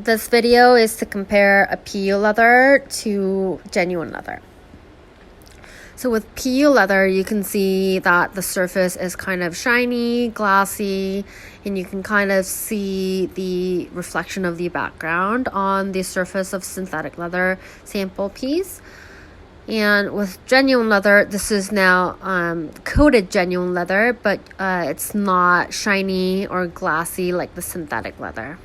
this video is to compare a PU leather to genuine leather. So with PU leather, you can see that the surface is kind of shiny, glassy, and you can kind of see the reflection of the background on the surface of synthetic leather sample piece. And with genuine leather, this is now coated genuine leather, but it's not shiny or glassy like the synthetic leather.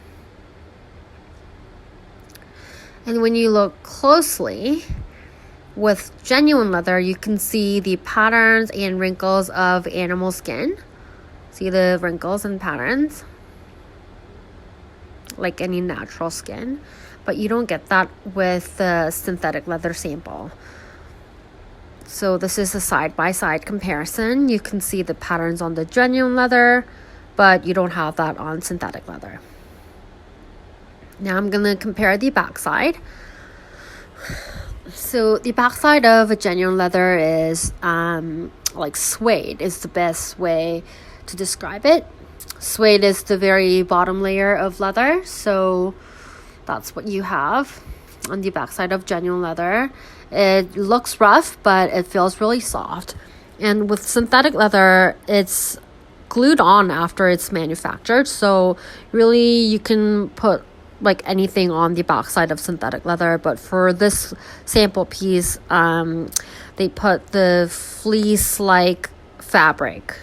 And when you look closely, with genuine leather, you can see the patterns and wrinkles of animal skin. See the wrinkles and patterns, like any natural skin. But you don't get that with the synthetic leather sample. So this is a side-by-side comparison. You can see the patterns on the genuine leather, but you don't have that on synthetic leather. Now I'm going to compare the backside. So the backside of a genuine leather is like suede is the best way to describe it. Suede is the very bottom layer of leather, so that's what you have on the backside of genuine leather. It looks rough, but it feels really soft. And with synthetic leather, it's glued on after it's manufactured, so really you can put like anything on the backside of synthetic leather, but for this sample piece, they put the fleece-like fabric.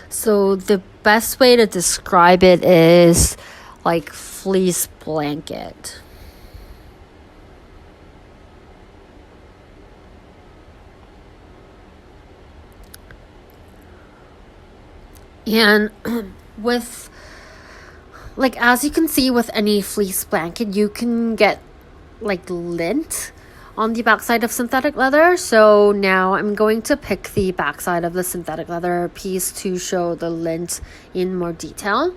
So the best way to describe it is like fleece blanket. And with like, as you can see with any fleece blanket, you can get like lint on the backside of synthetic leather. So now I'm going to pick the backside of the synthetic leather piece to show the lint in more detail.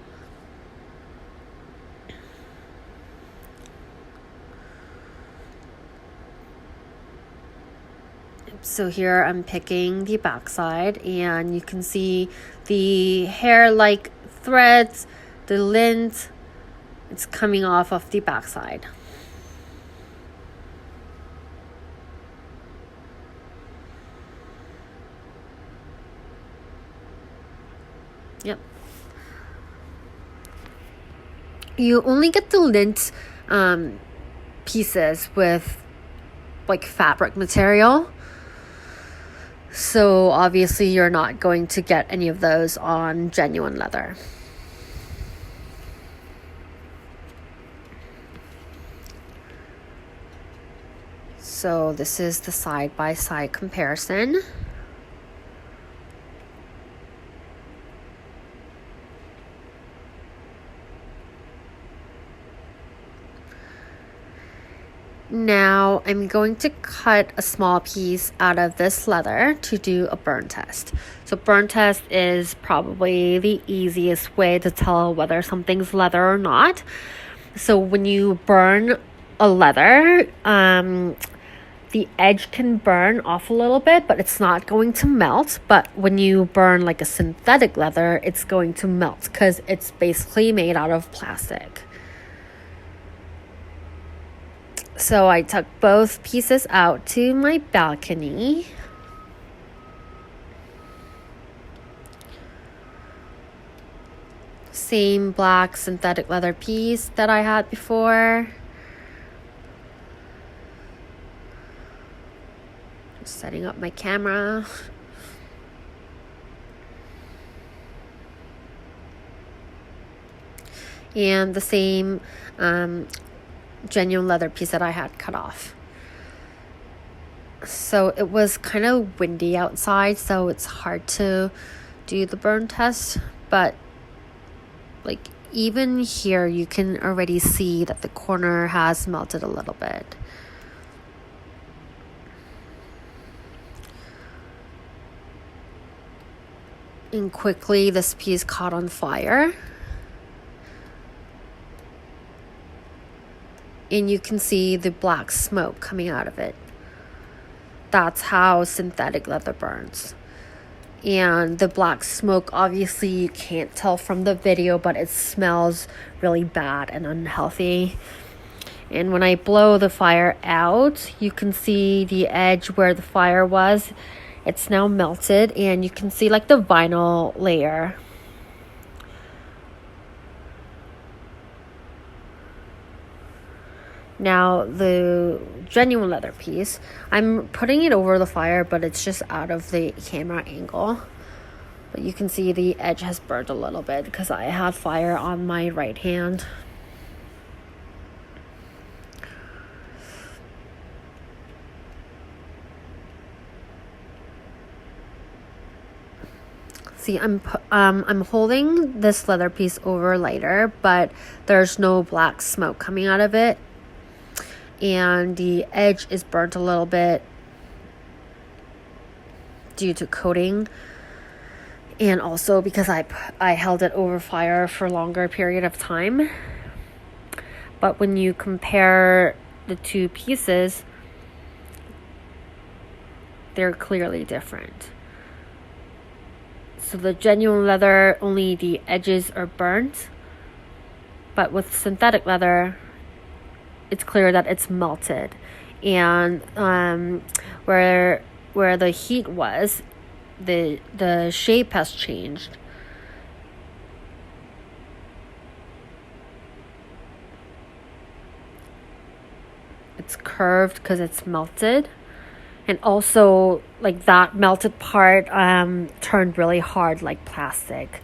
So here I'm picking the backside, and you can see the hair-like threads, the lint, it's coming off of the backside. Yep. You only get the lint pieces with like fabric material. So obviously you're not going to get any of those on genuine leather. So this is the side-by-side comparison. Now I'm going to cut a small piece out of this leather to do a burn test. So burn test is probably the easiest way to tell whether something's leather or not. So when you burn a leather, the edge can burn off a little bit, but it's not going to melt. But when you burn like a synthetic leather, it's going to melt because it's basically made out of plastic. So I took both pieces out to my balcony. Same black synthetic leather piece that I had before. Just setting up my camera. And the same genuine leather piece that I had cut off. So it was kind of windy outside, so it's hard to do the burn test, but like even here you can already see that the corner has melted a little bit. And quickly this piece caught on fire. And you can see the black smoke coming out of it. That's how synthetic leather burns. And the black smoke, obviously you can't tell from the video, but it smells really bad and unhealthy. And when I blow the fire out, you can see the edge where the fire was. It's now melted, and you can see like the vinyl layer. Now the genuine leather piece, I'm putting it over the fire, but it's just out of the camera angle. But you can see the edge has burned a little bit because I had fire on my right hand. See, I'm holding this leather piece over a lighter, but there's no black smoke coming out of it. And the edge is burnt a little bit due to coating, and also because I held it over fire for a longer period of time. But when you compare the two pieces, they're clearly different. So the genuine leather, only the edges are burnt, but with synthetic leather, it's clear that it's melted. And where the heat was, the shape has changed. It's curved because it's melted. And also, like, that melted part turned really hard like plastic.